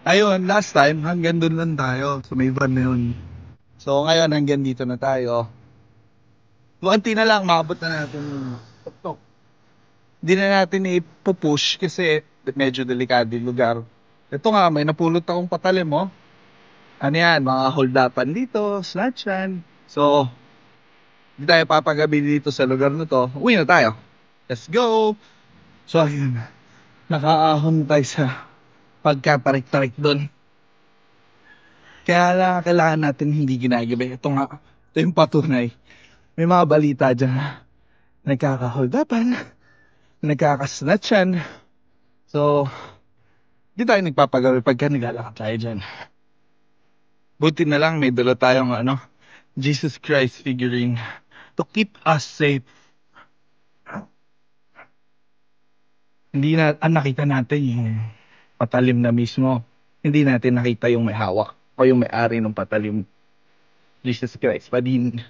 Ayun, last time, hanggang doon lang tayo. So, may van na yun. So, ngayon, hanggang dito na tayo. Buwanti na lang, maabot na natin yung tuktok. Hindi na natin ipupush kasi medyo delikado yung lugar. Ito nga, may napulot akong patalim mo. Ano yan, mga hold-upan dito, snatch yan. So, hindi tayo papagabi dito sa lugar na to. Uwi na tayo. Let's go! So, ayun. Nakaahon tayo sa pagkatarik-tarik doon. Kaya lang, kailangan natin hindi ginagabi. Ito nga, ito yung patunay. May mga balita dyan na nagkaka-hold-upan, nagkaka-snatchan. So, di tayo nagpapagabi pagka naglalakad tayo dyan. Buti na lang may dala tayong Jesus Christ figurine to keep us safe. Hindi na nakita natin yung patalim na mismo. Hindi natin nakita yung may hawak o yung may-ari ng patalim. Jesus Christ pa din.